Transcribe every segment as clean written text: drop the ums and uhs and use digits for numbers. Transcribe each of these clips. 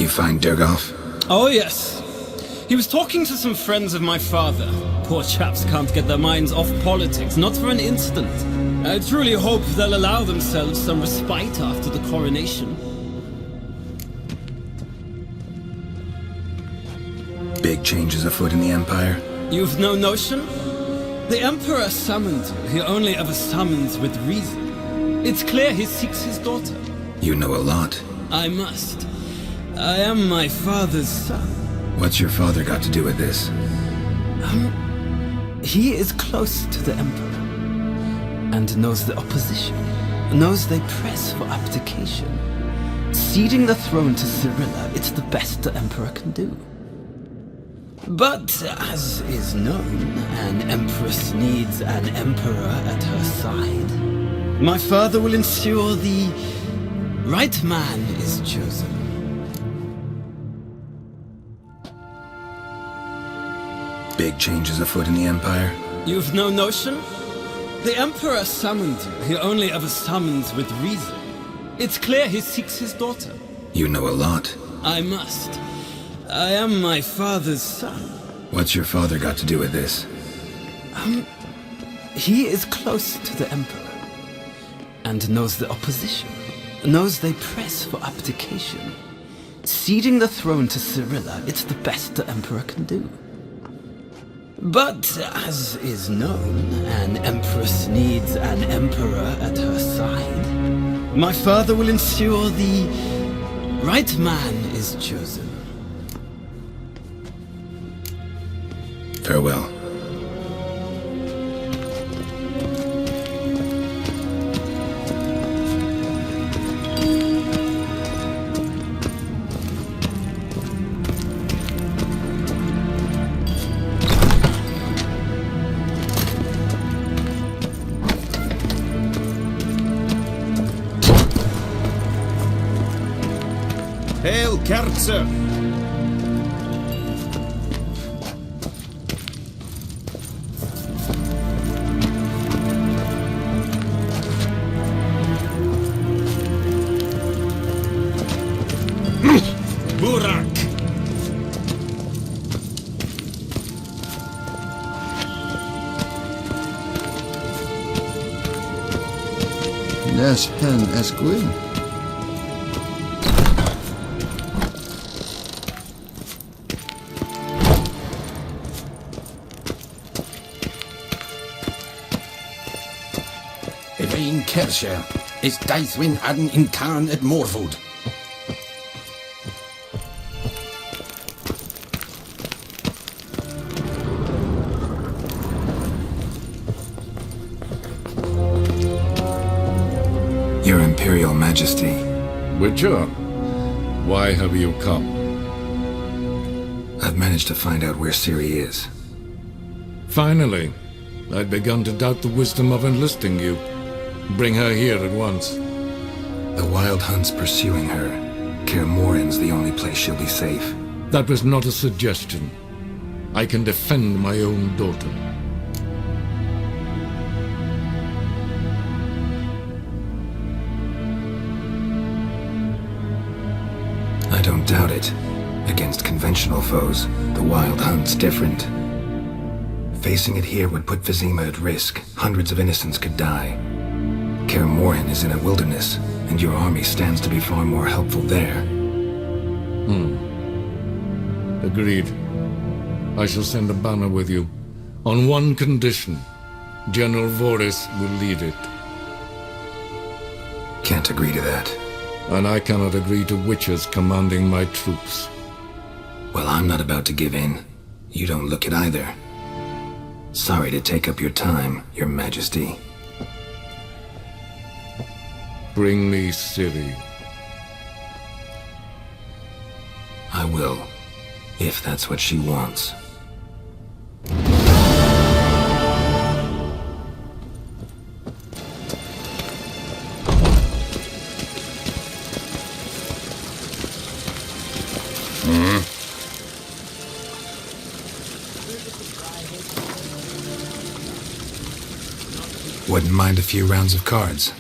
You find Durgoff? Oh, yes. He was talking to some friends of my father. Poor chaps can't get their minds off politics, not for an instant. I truly hope they'll allow themselves some respite after the coronation. Big changes afoot in the Empire? You've no notion? The Emperor summoned you. He only ever summons with reason. It's clear he seeks his daughter. You know a lot. I must. I am my father's son. What's your father got to do with this? He is close to the Emperor, and knows the opposition, knows they press for abdication. Ceding the throne to Cirilla, it's the best the Emperor can do. But, as is known, an Empress needs an Emperor at her side. My father will ensure the right man is chosen. Big changes afoot in the Empire? You've no notion? The Emperor summoned you. He only ever summons with reason. It's clear he seeks his daughter. You know a lot. I must. I am my father's son. What's your father got to do with this? He is close to the Emperor, and knows the opposition, knows they press for abdication. Ceding the throne to Cirilla, it's the best the Emperor can do. But, as is known, an Empress needs an Emperor at her side. My father will ensure the right man is chosen. Farewell. Hail, Kerzer! Burak! Nes hen esgwyn. Evain Kersher is Daithwin Adden in Khan at Morwood. Your Imperial Majesty. Witcher, why have you come? I've managed to find out where Ciri is. Finally. I'd begun to doubt the wisdom of enlisting you. Bring her here at once. The Wild Hunt's pursuing her. Kaer Morhen's the only place she'll be safe. That was not a suggestion. I can defend my own daughter. I don't doubt it. Against conventional foes, the Wild Hunt's different. Facing it here would put Vizima at risk. Hundreds of innocents could die. Kaer Morhen is in a wilderness, and your army stands to be far more helpful there. Agreed. I shall send a banner with you. On one condition. General Voris will lead it. Can't agree to that. And I cannot agree to witches commanding my troops. Well, I'm not about to give in. You don't look it either. Sorry to take up your time, Your Majesty. Bring me Ciri. I will, if that's what she wants. Wouldn't mind a few rounds of cards.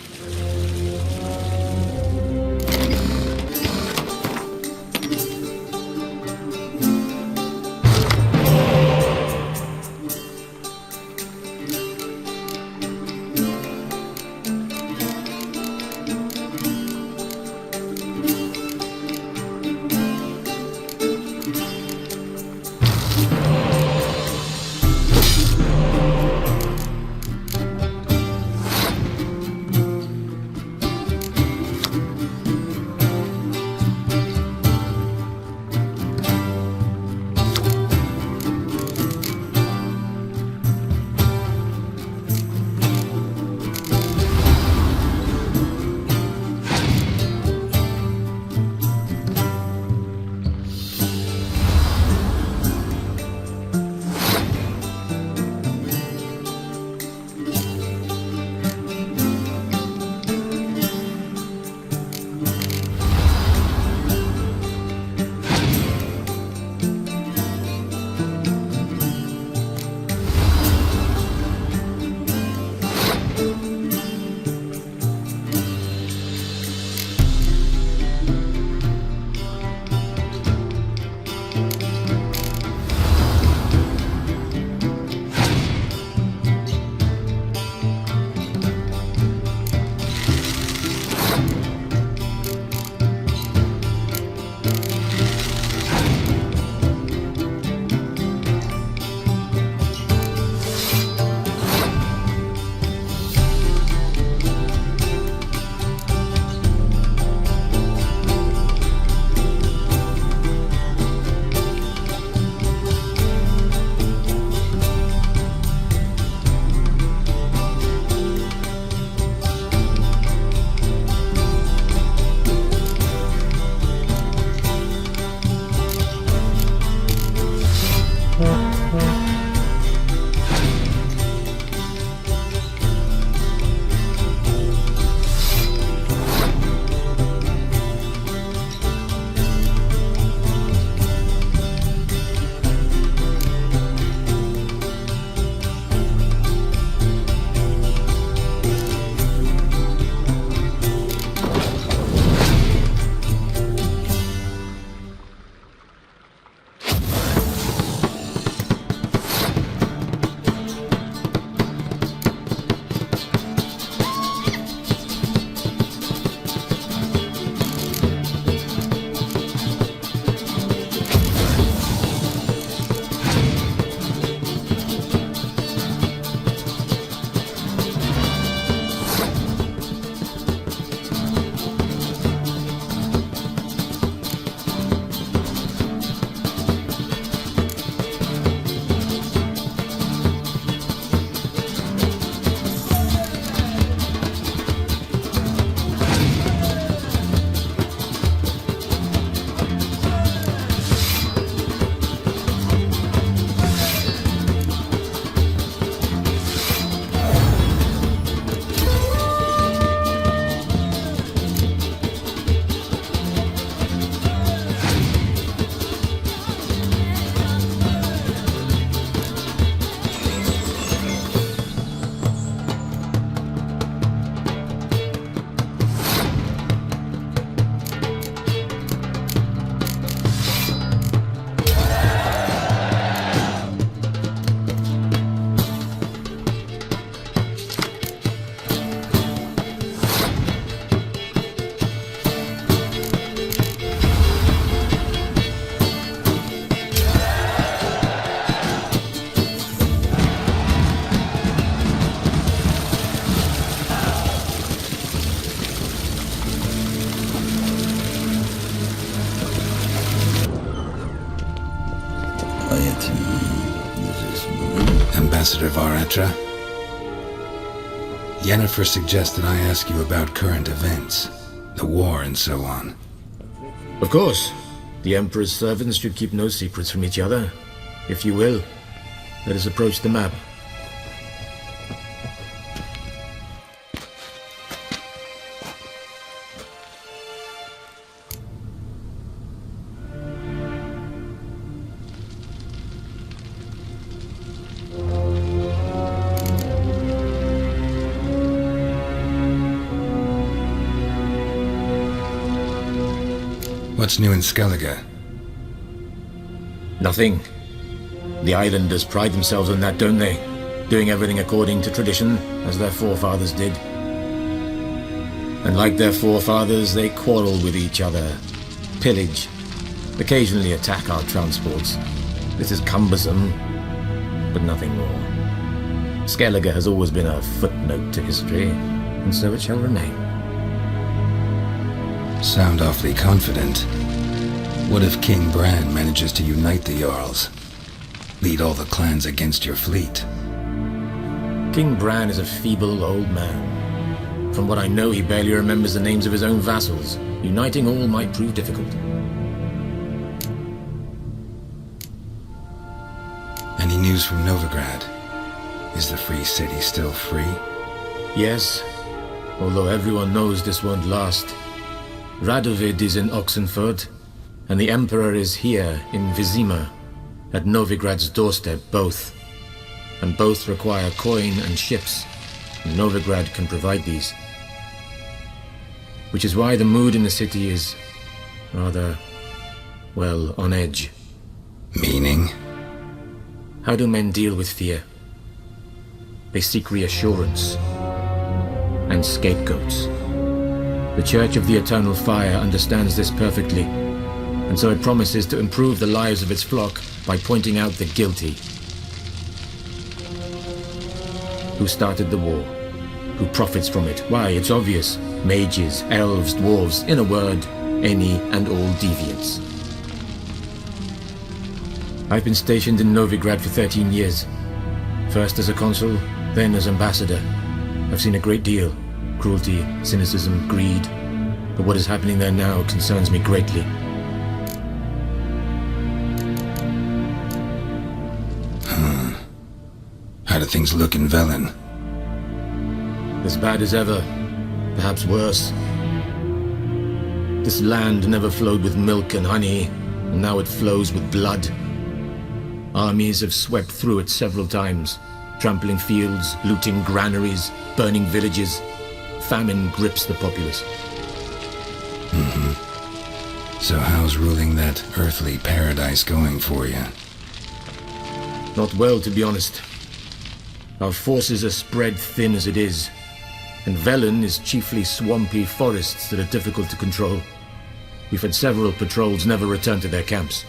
Ambassador Varatra. Yennefer suggested I ask you about current events, the war and so on. Of course. The Emperor's servants should keep no secrets from each other. If you will, let us approach the map. What's new in Skellige? Nothing. The islanders pride themselves on that, don't they? Doing everything according to tradition, as their forefathers did. And like their forefathers, they quarrel with each other, pillage, occasionally attack our transports. This is cumbersome, but nothing more. Skellige has always been a footnote to history, and so it shall remain. Sound awfully confident. What if King Bran manages to unite the Jarls? Lead all the clans against your fleet? King Bran is a feeble old man. From what I know, he barely remembers the names of his own vassals. Uniting all might prove difficult. Any news from Novigrad? Is the free city still free? Yes, although everyone knows this won't last. Radovid is in Oxenford, and the Emperor is here in Vizima, at Novigrad's doorstep, both. And both require coin and ships, and Novigrad can provide these. Which is why the mood in the city is rather, well, on edge. Meaning? How do men deal with fear? They seek reassurance and scapegoats. The Church of the Eternal Fire understands this perfectly, and so it promises to improve the lives of its flock by pointing out the guilty. Who started the war? Who profits from it? Why, it's obvious. Mages, elves, dwarves, in a word, any and all deviants. I've been stationed in Novigrad for 13 years. First as a consul, then as ambassador. I've seen a great deal. Cruelty, cynicism, greed. But what is happening there now concerns me greatly. How do things look in Velen? As bad as ever, perhaps worse. This land never flowed with milk and honey, and now it flows with blood. Armies have swept through it several times, trampling fields, looting granaries, burning villages. Famine grips the populace. So how's ruling that earthly paradise going for you? Not well, to be honest. Our forces are spread thin as it is, and Velen is chiefly swampy forests that are difficult to control. We've had several patrols never return to their camps.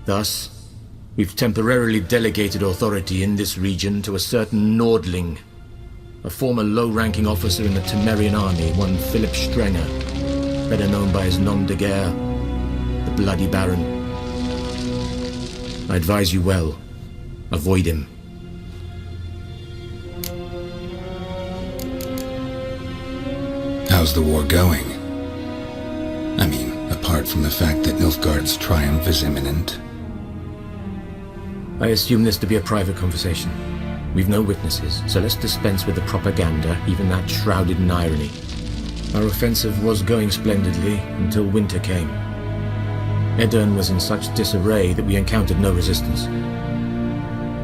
Thus, we've temporarily delegated authority in this region to a certain Nordling, a former low-ranking officer in the Temerian army, one Philip Strenger, better known by his nom de guerre, the Bloody Baron. I advise you well. Avoid him. How's the war going? I mean, apart from the fact that Nilfgaard's triumph is imminent. I assume this to be a private conversation. We've no witnesses, so let's dispense with the propaganda, even that shrouded in irony. Our offensive was going splendidly until winter came. Edirn was in such disarray that we encountered no resistance.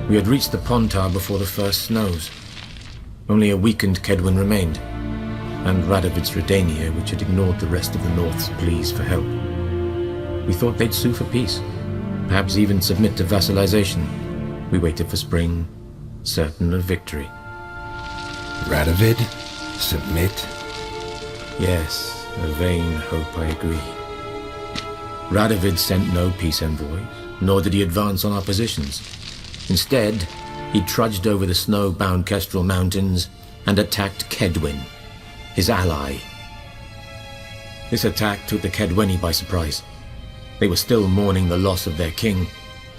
We had reached the Pontar before the first snows. Only a weakened Kedwin remained, and Radovid's Redania, which had ignored the rest of the North's pleas for help. We thought they'd sue for peace, perhaps even submit to vassalization. We waited for spring, certain of victory. Radovid? Submit? Yes, a vain hope, I agree. Radovid sent no peace envoys, nor did he advance on our positions. Instead, he trudged over the snow-bound Kestrel Mountains and attacked Kedwin, his ally. This attack took the Kedweni by surprise. They were still mourning the loss of their king,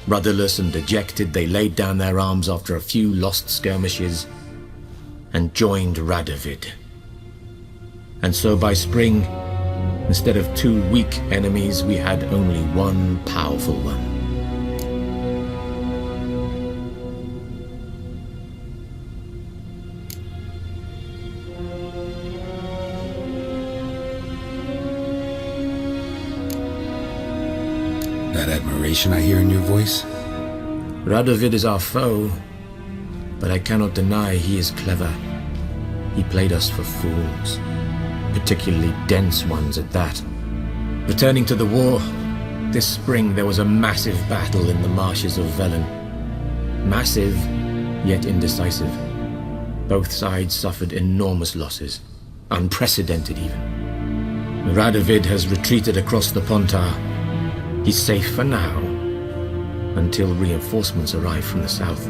Rudderless and dejected, they laid down their arms after a few lost skirmishes and joined Radovid. And so by spring, instead of 2 weak enemies, we had only one powerful one. That admiration I hear in your voice? Radovid is our foe, but I cannot deny he is clever. He played us for fools, particularly dense ones at that. Returning to the war, this spring there was a massive battle in the marshes of Velen. Massive, yet indecisive. Both sides suffered enormous losses, unprecedented even. Radovid has retreated across the Pontar. He's safe for now, until reinforcements arrive from the south.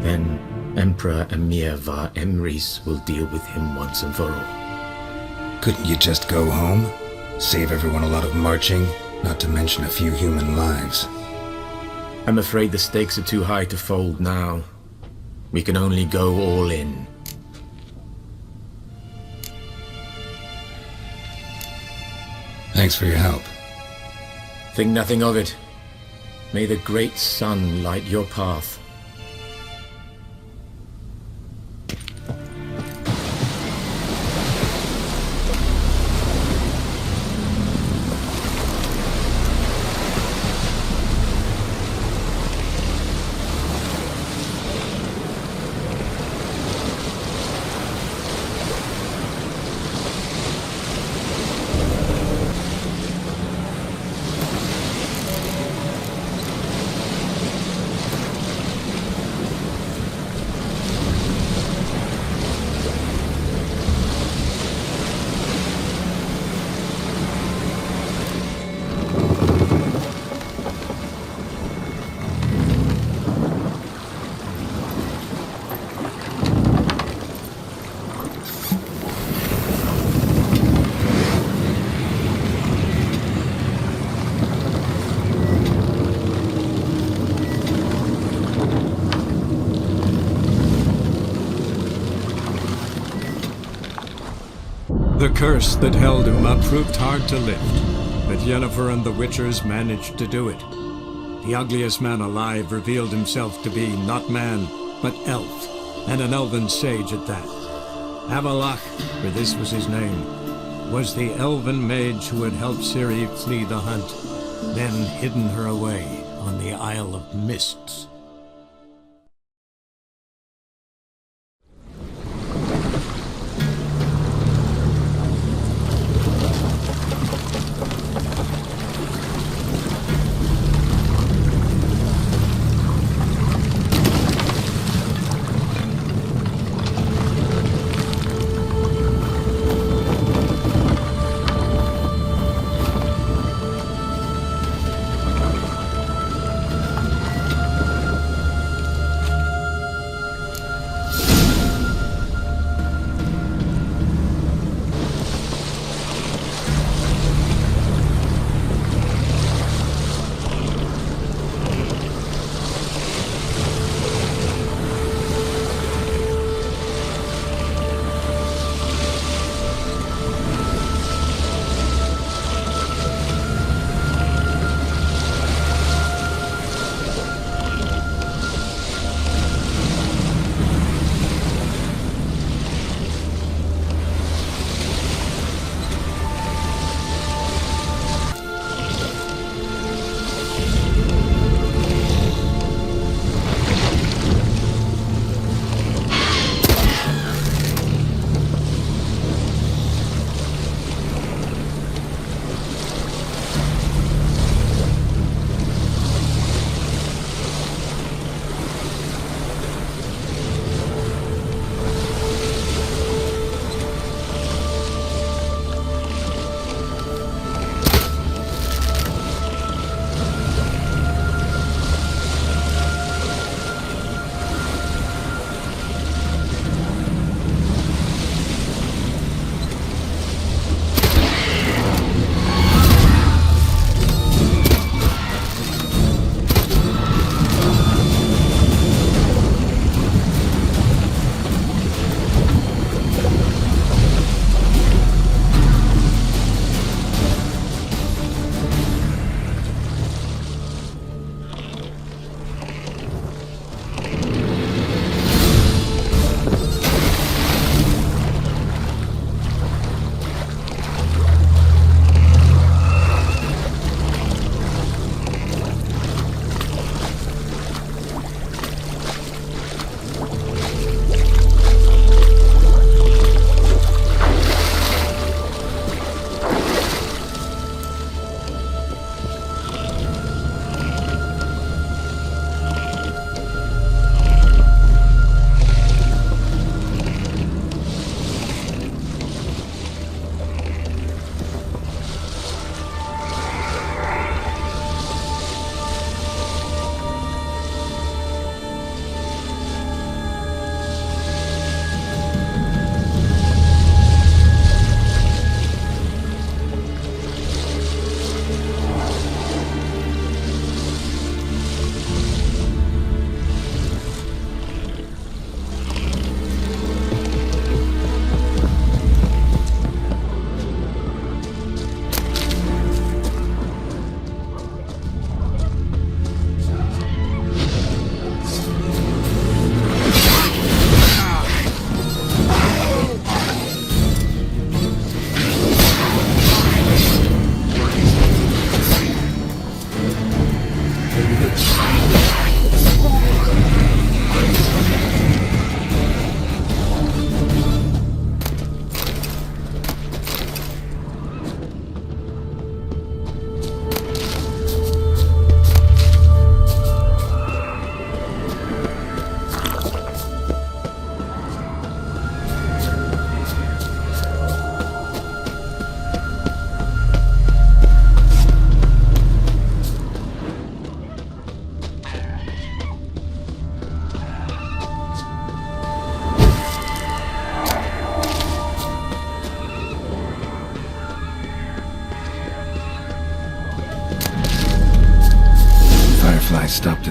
Then Emperor Emir var Emrys will deal with him once and for all. Couldn't you just go home? Save everyone a lot of marching, not to mention a few human lives. I'm afraid the stakes are too high to fold now. We can only go all in. Thanks for your help. Think nothing of it. May the great sun light your path. The curse that held Uma proved hard to lift, but Yennefer and the Witchers managed to do it. The ugliest man alive revealed himself to be not man, but elf, and an elven sage at that. Avalach, for this was his name, was the elven mage who had helped Ciri flee the hunt, then hidden her away on the Isle of Mists.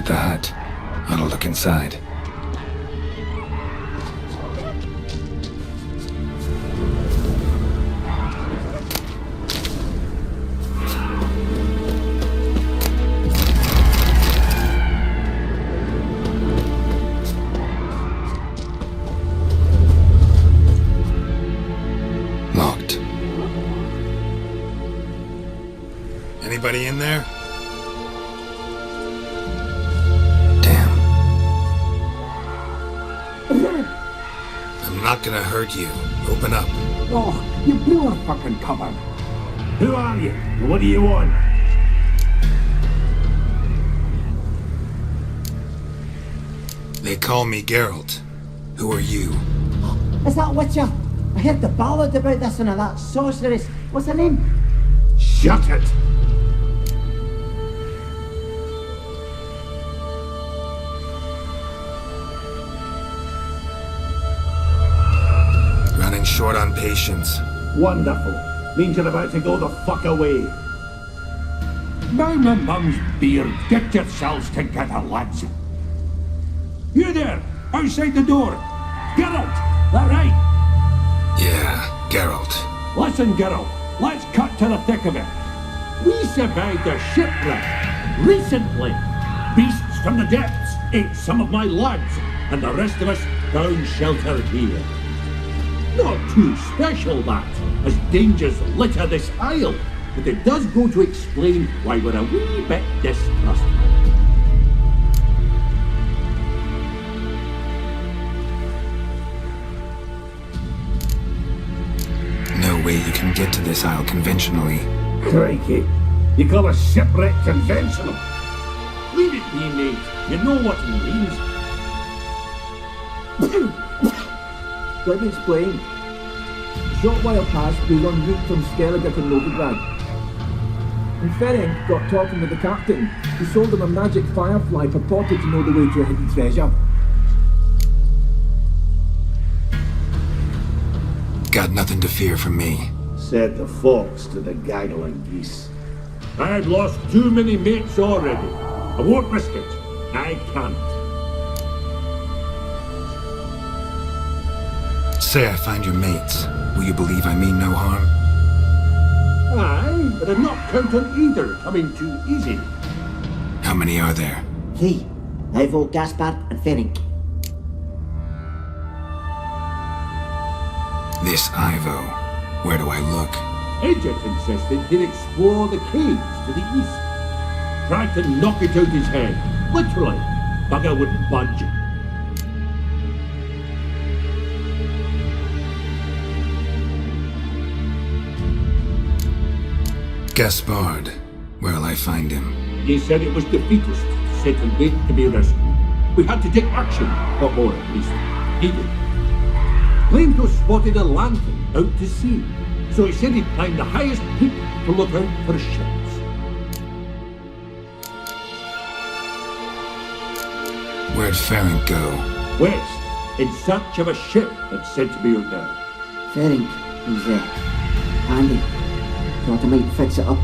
at the hut. I'll look inside. Locked. Anybody in there? Damn. I'm not gonna hurt you. Open up. Oh, you blew our fucking cover. Who are you? What do you want? They call me Geralt. Who are you? Is that Witcher? I heard the ballad about this and that sorceress. What's her name? Shut it! Running short on patience. Wonderful. Means you're about to go the fuck away. By my mum's beard, get yourselves together, lads. You there, outside the door. Geralt, that right? Yeah, Geralt. Listen, Geralt, let's cut to the thick of it. We survived a shipwreck recently. Beasts from the depths ate some of my lads, and the rest of us found shelter here. Not too special, that, as dangers litter this isle, but it does go to explain why we're a wee bit distrustful. No way you can get to this isle conventionally. Crikey, you call a shipwreck conventional? Leave it be, mate. You know what he means. Let me explain. A short while past, we were en route from Cirilla to Nilfgaard. And Ferenc got talking with the captain. He sold him a magic firefly purported to know the way to a hidden treasure. Got nothing to fear from me. Said the fox to the gaggling geese. I've lost too many mates already. I won't risk it. I can't. Say I find your mates. Will you believe I mean no harm? Aye, but I'd not count on either coming too easy. How many are there? 3. Ivo, Gaspard, and Ferenc. This Ivo. Where do I look? Edget insisted he'd explore the caves to the east. Tried to knock it out his head. Literally. Bugger wouldn't budge. Gaspard. Where'll I find him? He said it was defeatist, set and wait to be rescued. We had to take action, or more at least. He did. Claimed to have spotted a lantern out to sea, so he said he'd climb the highest peak to look out for ships. Where'd Ferenc go? West, in search of a ship that's said to be out there. Ferenc, he's handy. Thought I might fix it up.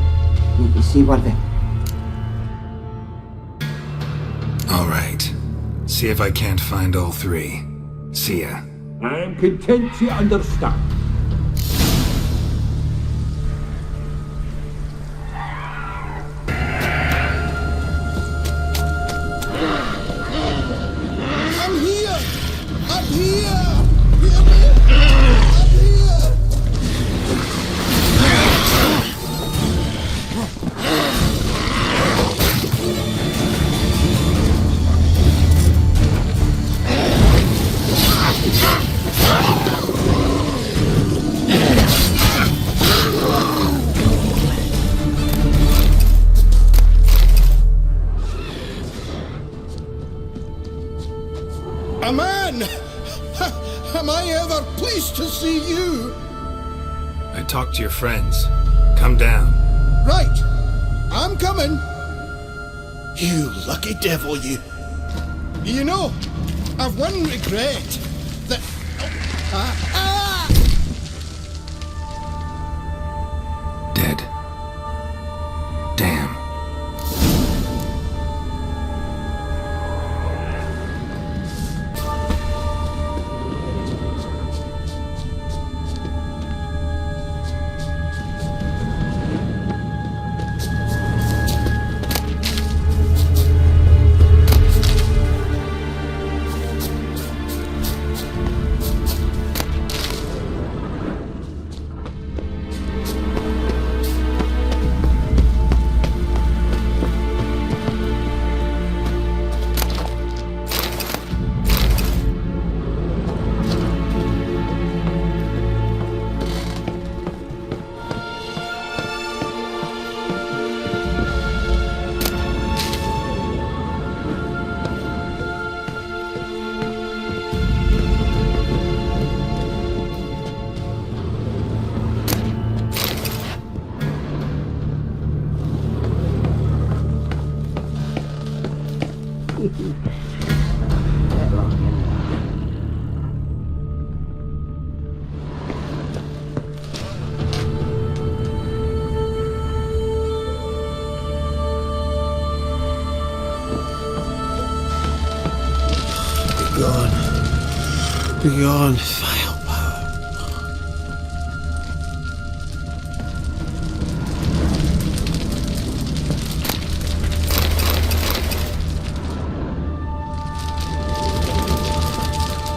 Make it seaworthy. All right. See if I can't find all 3. See ya. I'm content to understand. I'm here! I'm here! Hear me? I'm here! A man! Am I ever pleased to see you? I talked to your friends. Come down. Right. I'm coming. You lucky devil, you. You know, I've one regret. That... Dead. Damn. Begone. Begone, vile power.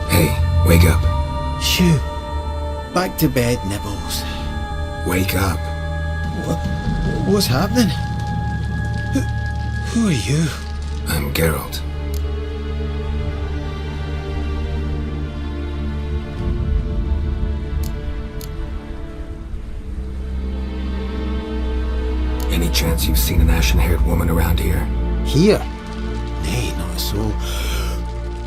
Hey, wake up. Shoo. Back to bed, Nibbles. Wake up. What's happening? Who are you? I'm Geralt. Any chance you've seen an ashen-haired woman around here? Here? Nay, not a soul.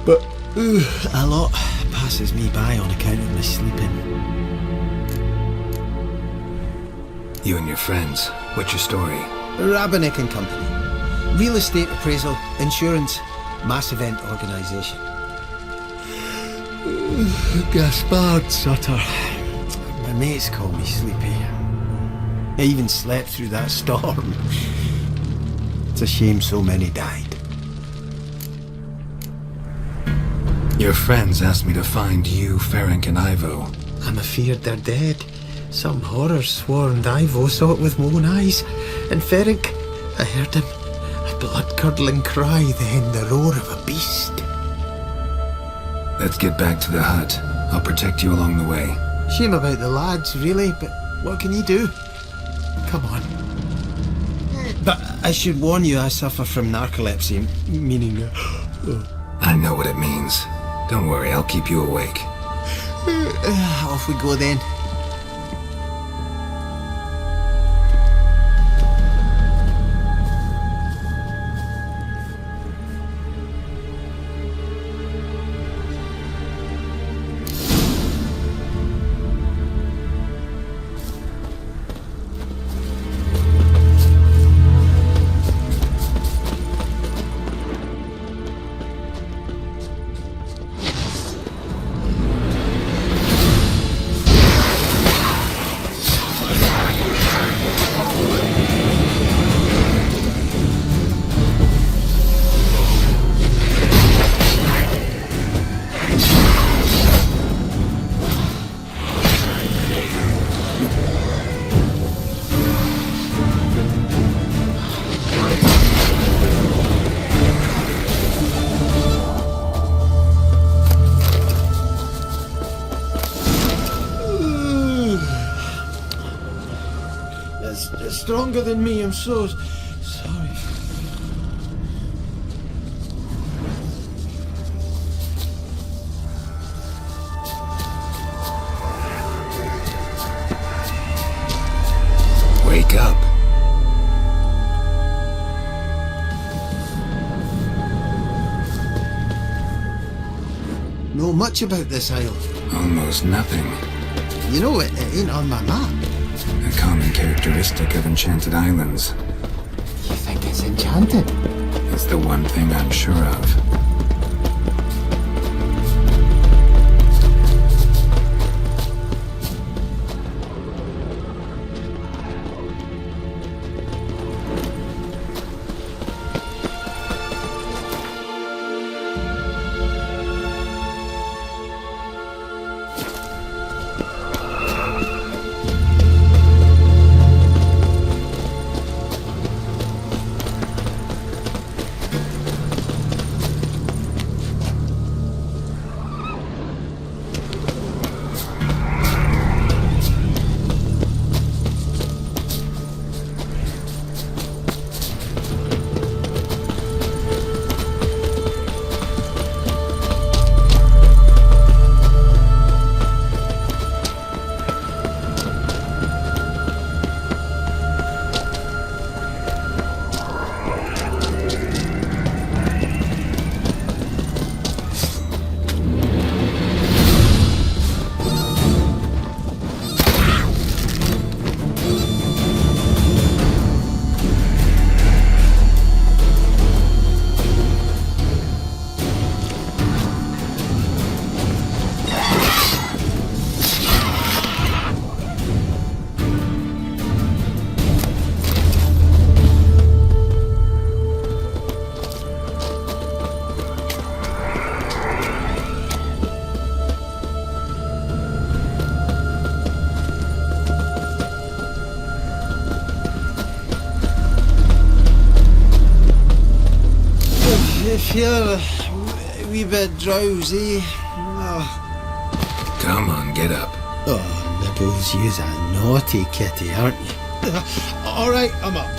But a lot passes me by on account of my sleeping. You and your friends. What's your story? Rabbinick and Company. Real estate appraisal, insurance, mass event organisation. Gaspard Sutter. My mates call me Sleepy. I even slept through that storm. It's a shame so many died. Your friends asked me to find you, Ferenc, and Ivo. I'm afeard they're dead. Some horrors swarmed Ivo, saw it with my own eyes. And Ferenc, I heard him. A blood-curdling cry, then the roar of a beast. Let's get back to the hut. I'll protect you along the way. Shame about the lads, really, but what can you do? Come on. But I should warn you, I suffer from narcolepsy, meaning... I know what it means. Don't worry, I'll keep you awake. Off we go then. It's stronger than me, I'm so sorry. Wake up. Know much about this isle? Almost nothing. You know, it ain't on my map. A common characteristic of enchanted islands. You think it's enchanted? It's the one thing I'm sure of. feel a wee bit drowsy. Oh. Come on, get up. Oh, Nibbles, you's a naughty kitty, aren't you? All right, I'm up.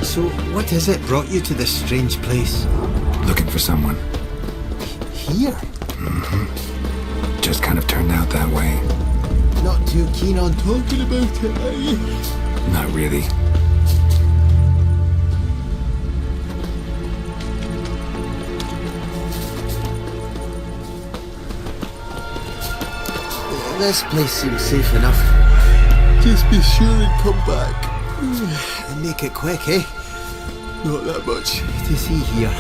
So, what is it brought you to this strange place? Looking for someone. Here? Mm-hmm. Just kind of turned out that way. Not too keen on talking about it, are you? Not really. This place seems safe enough. Just be sure and come back. And make it quick, eh? Not that much to see here.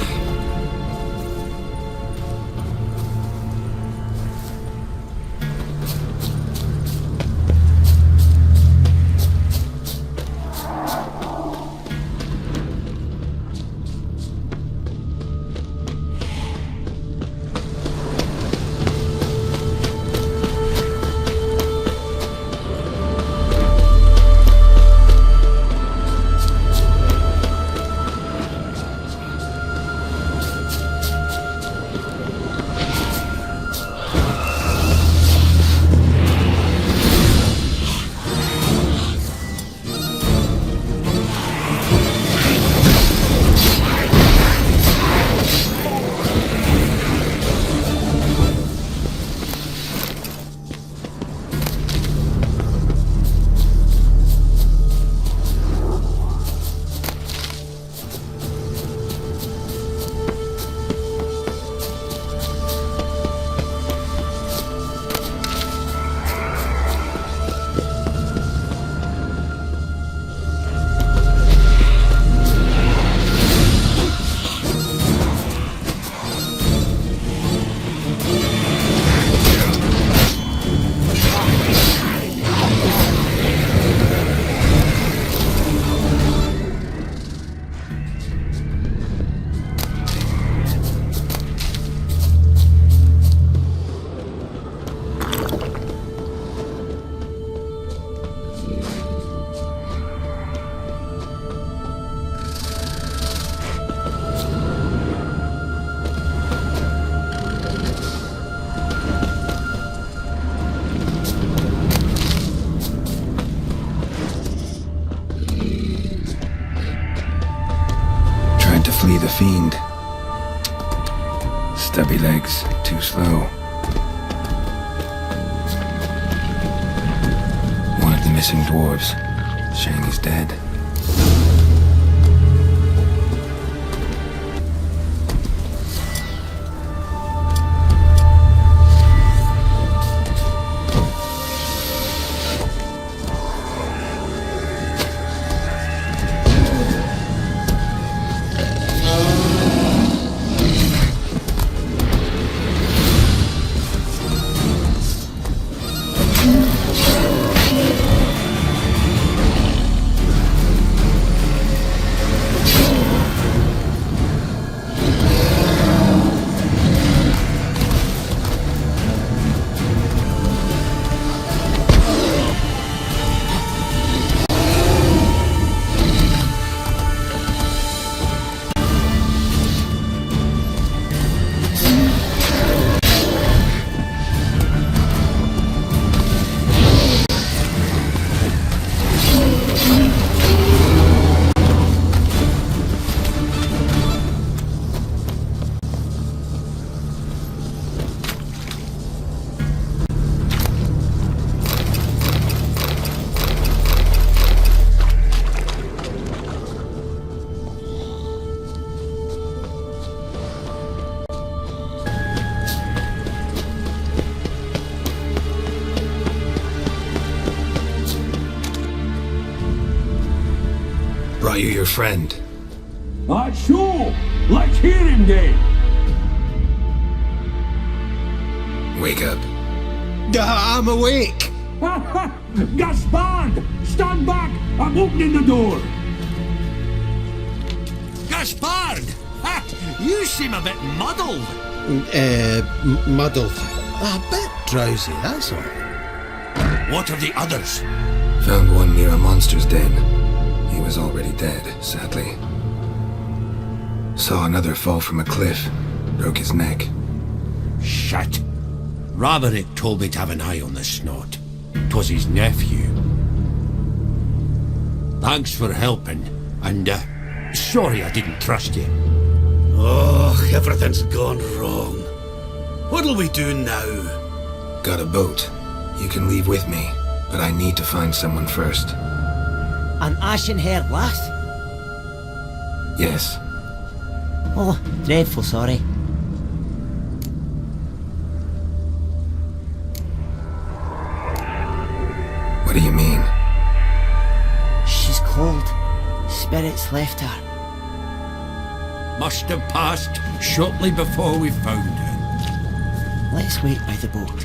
Flee the fiend. Stubby legs, too slow. One of the missing dwarves. Shame he's dead. Brought you your friend. Sure. Let's hear him then. Wake up. I'm awake. Gaspard! Stand back! I'm opening the door. Gaspard! You seem a bit muddled. Muddled. A bit drowsy, that's all. What of the others? Found one near a monster's den. He was already dead, sadly. Saw another fall from a cliff. Broke his neck. Shit. Raverick told me to have an eye on the snot. 'Twas his nephew. Thanks for helping, and sorry I didn't trust you. Oh, everything's gone wrong. What'll we do now? Got a boat. You can leave with me, but I need to find someone first. An ashen-haired lass? Yes. Oh, dreadful sorry. What do you mean? She's cold. Spirits left her. Must have passed shortly before we found her. Let's wait by the boat.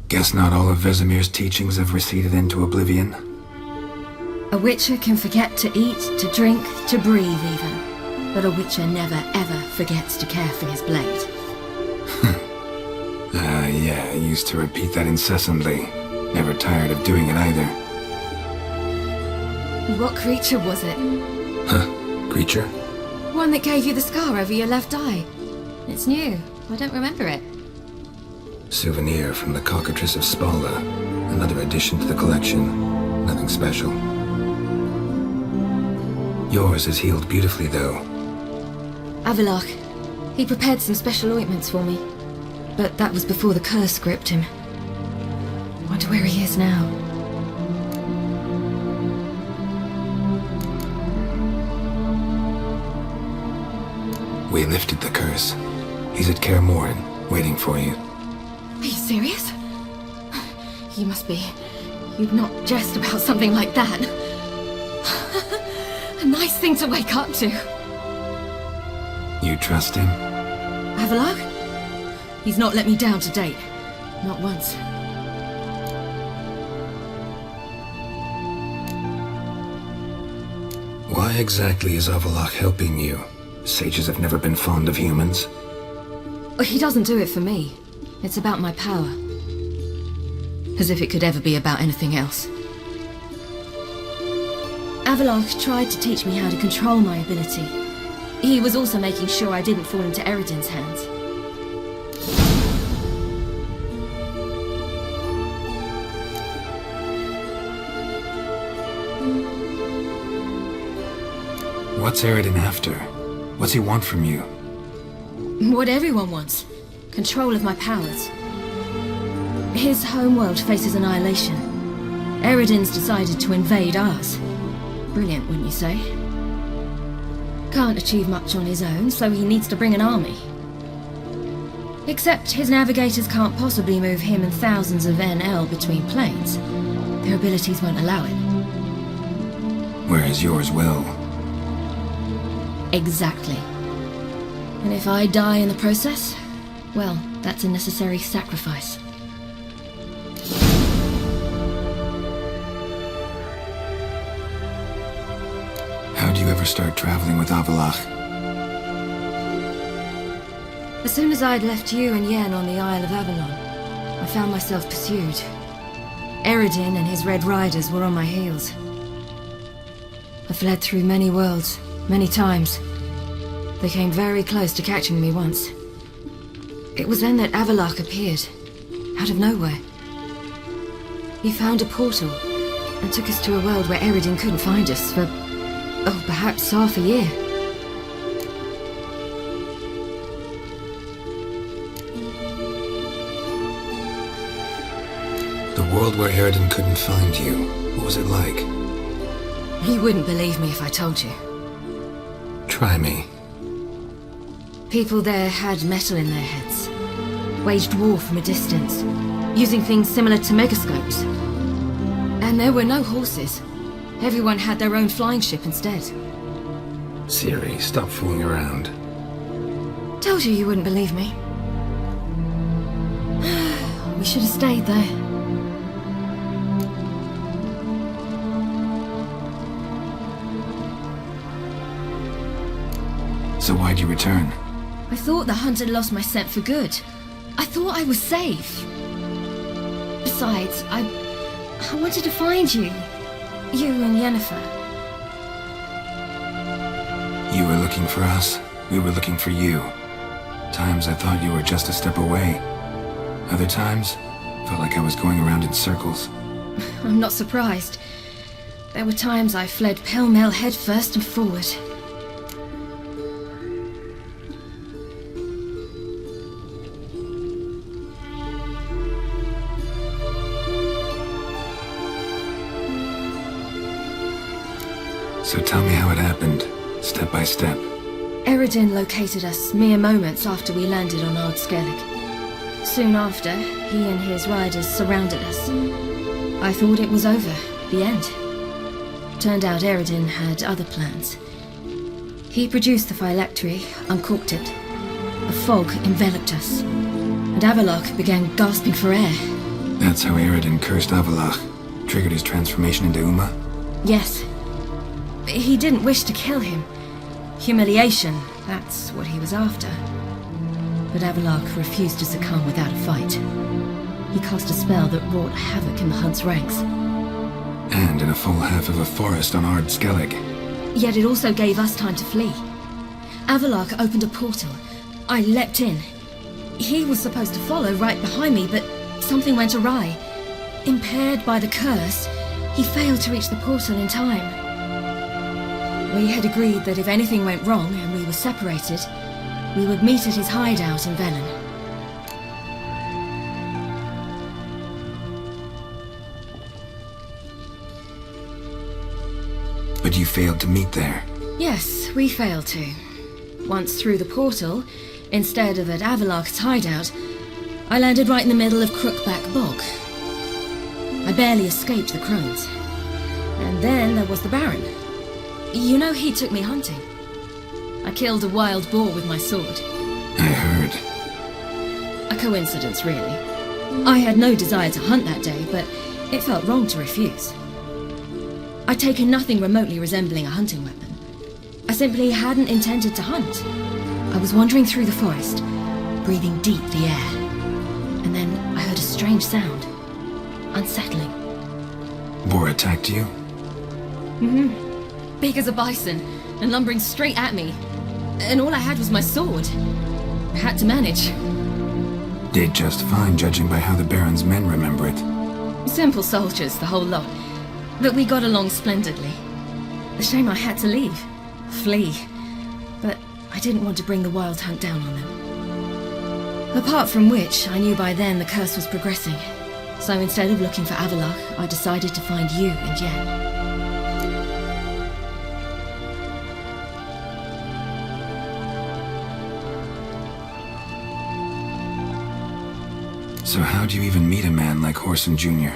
Guess not all of Vesemir's teachings have receded into oblivion. A witcher can forget to eat, to drink, to breathe even. But a witcher never ever forgets to care for his blade. Yeah, I used to repeat that incessantly. Never tired of doing it either. What creature was it? Huh, creature? One that gave you the scar over your left eye. It's new. I don't remember it. Souvenir from the Cockatrice of Spala. Another addition to the collection. Nothing special. Yours is healed beautifully, though. Avalok. He prepared some special ointments for me. But that was before the curse gripped him. Wonder where he is now. We lifted the curse. He's at Kaer Morhen, waiting for you. Are you serious? You must be. You'd not jest about something like that. A nice thing to wake up to. You trust him? Avalok? He's not let me down to date. Not once. Why exactly is Avalok helping you? Sages have never been fond of humans. He doesn't do it for me. It's about my power. As if it could ever be about anything else. Avalok tried to teach me how to control my ability. He was also making sure I didn't fall into Eredin's hands. What's Eredin after? What's he want from you? What everyone wants. Control of my powers. His homeworld faces annihilation. Eredin's decided to invade ours. Brilliant, wouldn't you say? Can't achieve much on his own, so he needs to bring an army. Except his navigators can't possibly move him and thousands of NL between planes. Their abilities won't allow it. Whereas yours will. Exactly. And if I die in the process, well, that's a necessary sacrifice. How'd you ever start traveling with Avalok? As soon as I'd left you and Yen on the Isle of Avalon, I found myself pursued. Eredin and his Red Riders were on my heels. I fled through many worlds, many times. They came very close to catching me once. It was then that Avalok appeared, out of nowhere. He found a portal and took us to a world where Eredin couldn't find us for, oh, perhaps half a year. The world where Eredin couldn't find you, what was it like? You wouldn't believe me if I told you. Try me. People there had metal in their heads, waged war from a distance, using things similar to megascopes. And there were no horses. Everyone had their own flying ship instead. Ciri, stop fooling around. Told you wouldn't believe me. We should have stayed there. So why'd you return? I thought the hunt had lost my scent for good. I thought I was safe. Besides, I wanted to find you. You and Yennefer. You were looking for us, we were looking for you. Times I thought you were just a step away. Other times, felt like I was going around in circles. I'm not surprised. There were times I fled pell-mell head first and forward. So tell me how it happened, step by step. Eredin located us mere moments after we landed on Ard Skellig. Soon after, he and his riders surrounded us. I thought it was over, the end. Turned out Eredin had other plans. He produced the phylactery, uncorked it. A fog enveloped us, and Avalok began gasping for air. That's how Eredin cursed Avalok, triggered his transformation into Uma? Yes. He didn't wish to kill him. Humiliation, that's what he was after. But Avalok refused to succumb without a fight. He cast a spell that wrought havoc in the hunt's ranks. And in a full half of a forest on Ard Skellig. Yet it also gave us time to flee. Avalok opened a portal. I leapt in. He was supposed to follow right behind me, but something went awry. Impaired by the curse, he failed to reach the portal in time. We had agreed that if anything went wrong and we were separated, we would meet at his hideout in Velen. But you failed to meet there. Yes, we failed to. Once through the portal, instead of at Avalok's hideout, I landed right in the middle of Crookback Bog. I barely escaped the crones. And then there was the Baron. You know, he took me hunting. I killed a wild boar with my sword. I heard. A coincidence, really. I had no desire to hunt that day, but it felt wrong to refuse. I'd taken nothing remotely resembling a hunting weapon. I simply hadn't intended to hunt. I was wandering through the forest, breathing deep the air. And then I heard a strange sound. Unsettling. Boar attacked you? Mm-hmm. Big as a bison, and lumbering straight at me. And all I had was my sword. I had to manage. Did just fine, judging by how the Baron's men remember it. Simple soldiers, the whole lot. But we got along splendidly. A shame I had to leave. Flee. But I didn't want to bring the wild hunt down on them. Apart from which, I knew by then the curse was progressing. So instead of looking for Avallac'h, I decided to find you and Yen. So how'd you even meet a man like Whoreson Jr.?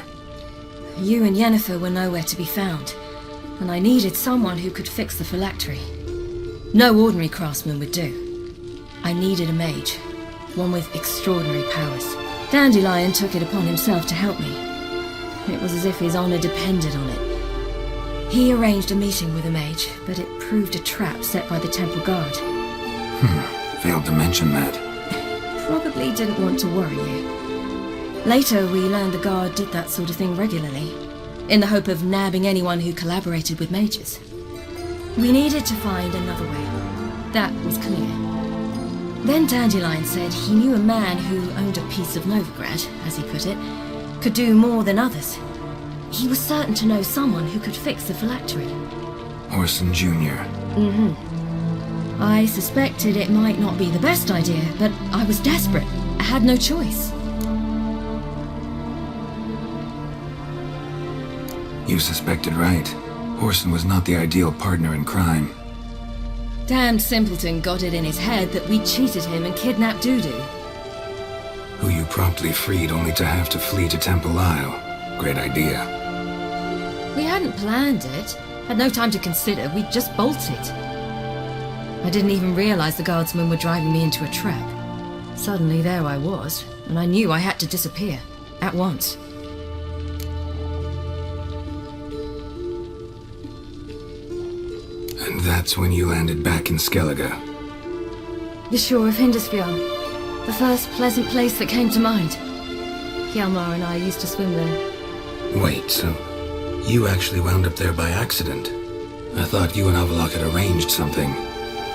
You and Yennefer were nowhere to be found, and I needed someone who could fix the phylactery. No ordinary craftsman would do. I needed a mage, one with extraordinary powers. Dandelion took it upon himself to help me. It was as if his honor depended on it. He arranged a meeting with a mage, but it proved a trap set by the temple guard. Failed to mention that. Probably didn't want to worry you. Later, we learned the guard did that sort of thing regularly, in the hope of nabbing anyone who collaborated with mages. We needed to find another way. That was clear. Then Dandelion said he knew a man who owned a piece of Novigrad, as he put it, could do more than others. He was certain to know someone who could fix the phylactery. Whoreson Jr. Mm-hmm. I suspected it might not be the best idea, but I was desperate. I had no choice. You suspected right. Whoreson was not the ideal partner in crime. Damned simpleton got it in his head that we cheated him and kidnapped Dudu. Who you promptly freed only to have to flee to Temple Isle. Great idea. We hadn't planned it. Had no time to consider. We just bolted. I didn't even realize the guardsmen were driving me into a trap. Suddenly there I was, and I knew I had to disappear. At once. And that's when you landed back in Skellige. The shore of Hindisfjall. The first pleasant place that came to mind. Hjalmar and I used to swim there. Wait, so you actually wound up there by accident? I thought you and Avallac'h had arranged something.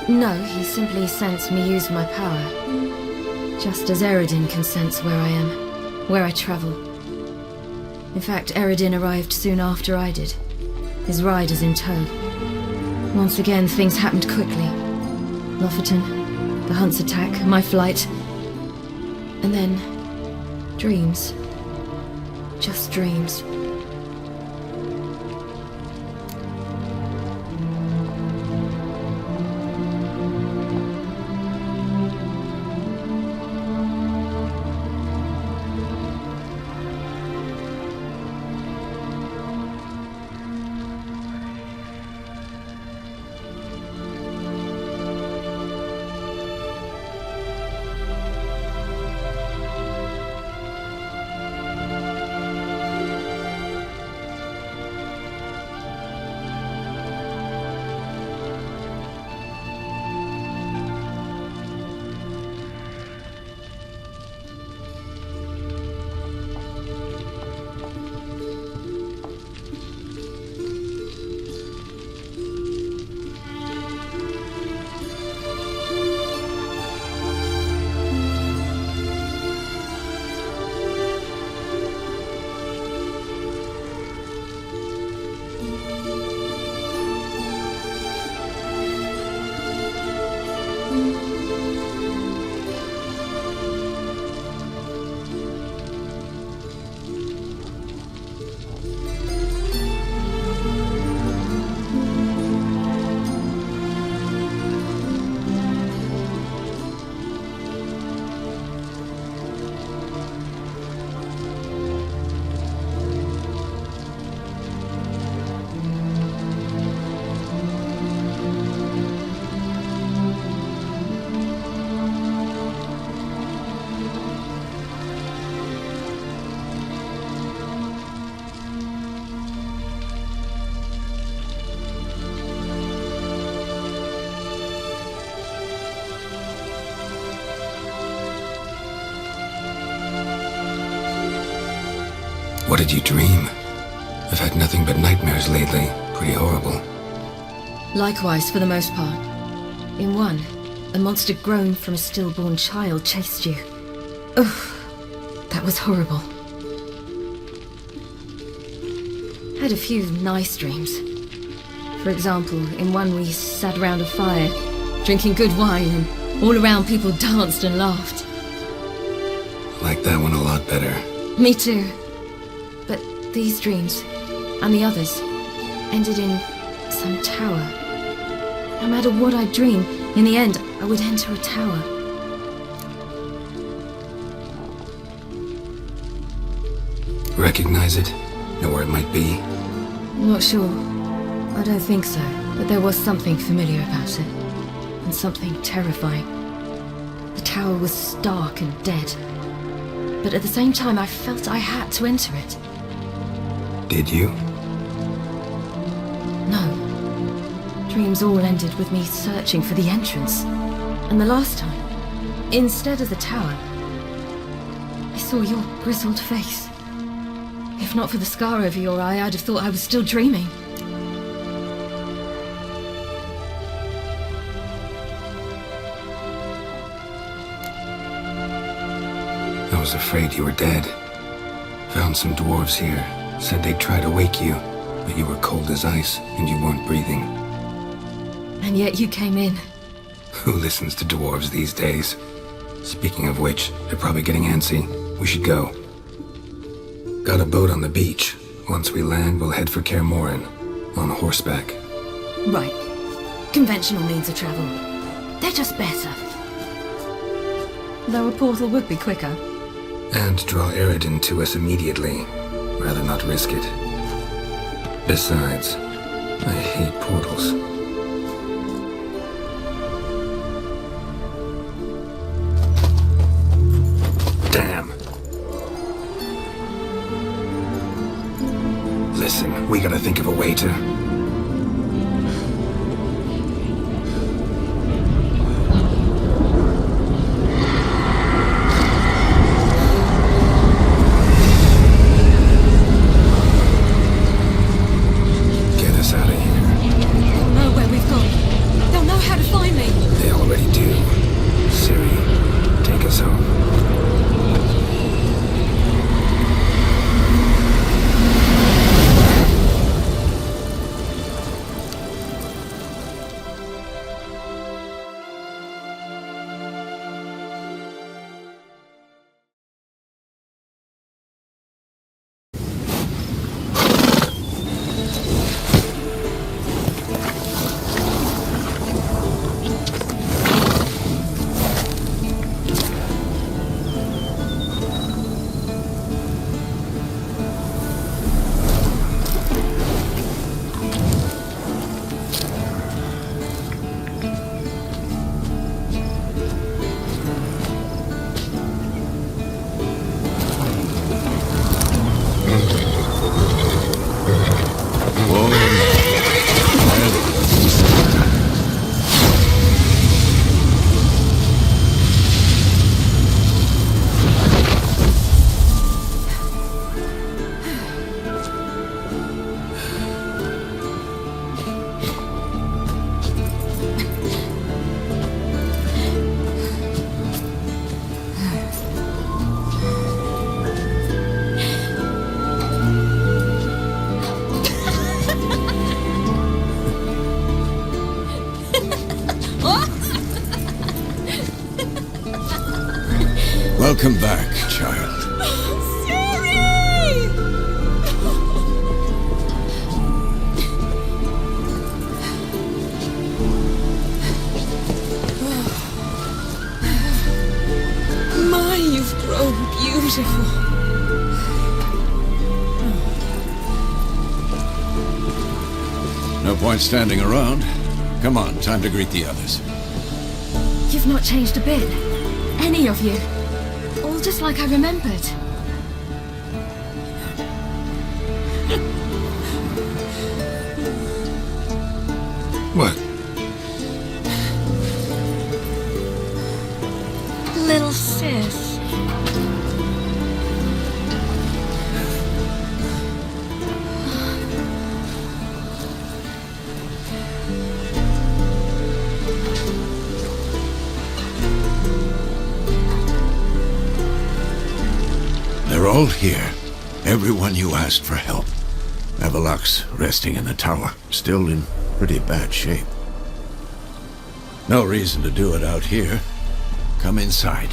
No, he simply sensed me use my power. Just as Eredin can sense where I am, where I travel. In fact, Eredin arrived soon after I did. His riders in tow. Once again, things happened quickly. Lofoten, the hunt's attack, my flight. And then, dreams. Just dreams. What did you dream? I've had nothing but nightmares lately. Pretty horrible. Likewise, for the most part. In one, a monster grown from a stillborn child chased you. Ugh, that was horrible. Had a few nice dreams. For example, in one we sat around a fire, drinking good wine, and all around people danced and laughed. Like that one a lot better. Me too. But these dreams, and the others, ended in some tower. No matter what I dream, in the end, I would enter a tower. Recognize it? Know where it might be? Not sure. I don't think so, but there was something familiar about it. And something terrifying. The tower was stark and dead. But at the same time, I felt I had to enter it. Did you? No. Dreams all ended with me searching for the entrance. And the last time, instead of the tower, I saw your grizzled face. If not for the scar over your eye, I'd have thought I was still dreaming. I was afraid you were dead. Found some dwarves here. Said they'd try to wake you, but you were cold as ice and you weren't breathing. And yet you came in. Who listens to dwarves these days? Speaking of which, they're probably getting antsy. We should go. Got a boat on the beach. Once we land, we'll head for Kaer Morhen, on horseback. Right. Conventional means of travel. They're just better. Though a portal would be quicker. And draw Eredin to us immediately. Rather not risk it. Besides, I hate portals. Damn. Listen, we gotta think of a way to... Welcome back, child. Sorry! My, you've grown beautiful. No point standing around. Come on, time to greet the others. You've not changed a bit. Any of you. All just like I remembered. What? Little sis. all here. Everyone you asked for help. Avalok's resting in the tower, still in pretty bad shape. No reason to do it out here. Come inside.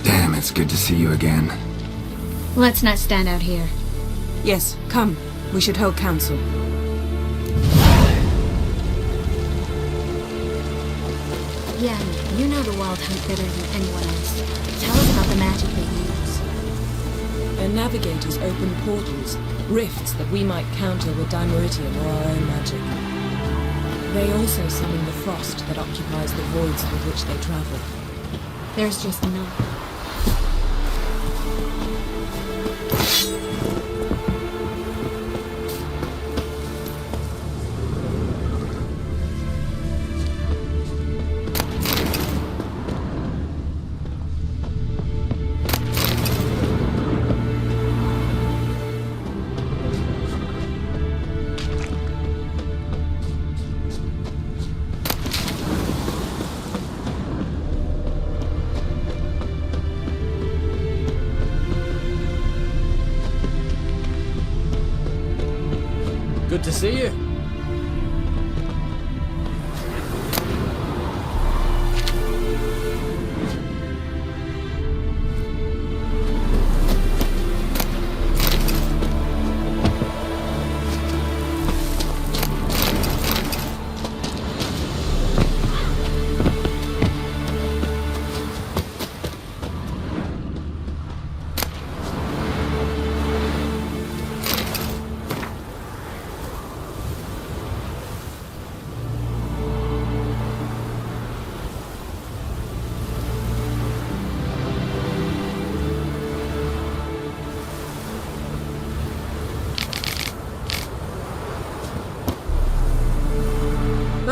Damn, it's good to see you again. Let's not stand out here. Yes, come. We should hold council. Yeah, you know the Wild Hunt better than anyone else. Tell us about the magic they use. Their navigators open portals, rifts that we might counter with Dimeritium or our own magic. They also summon the frost that occupies the voids through which they travel. There's just none. Good to see you.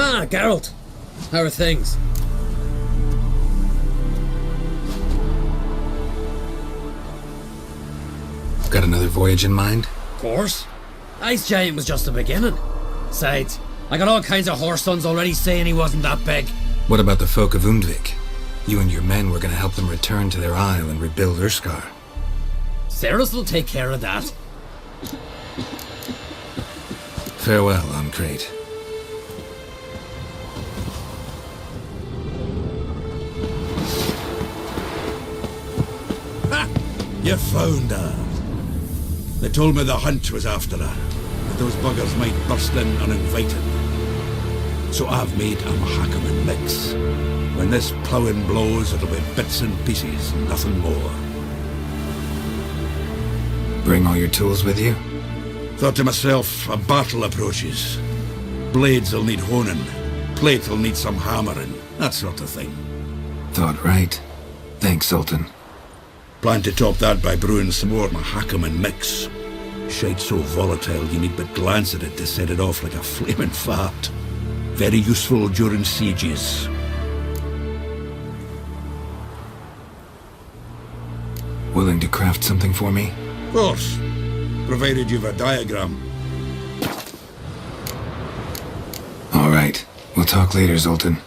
Ah, Geralt. How are things? Got another voyage in mind? Of course. Ice Giant was just the beginning. Besides, I got all kinds of horse sons already saying he wasn't that big. What about the folk of Undvik? You and your men were going to help them return to their isle and rebuild Urskar. Cerus will take care of that. Farewell, Uncrate. You found her. They told me the hunt was after her, that those buggers might burst in uninvited. So I've made a Mahakaman mix. When this ploughing blows, it'll be bits and pieces, nothing more. Bring all your tools with you? Thought to myself, a battle approaches. Blades will need honing, plate will need some hammering, that sort of thing. Thought right. Thanks, Sultan. Plan to top that by brewing some more Mahakaman mix. Shite so volatile you need but glance at it to set it off like a flaming fart. Very useful during sieges. Willing to craft something for me? Of course, provided you've a diagram. All right. We'll talk later, Zoltan.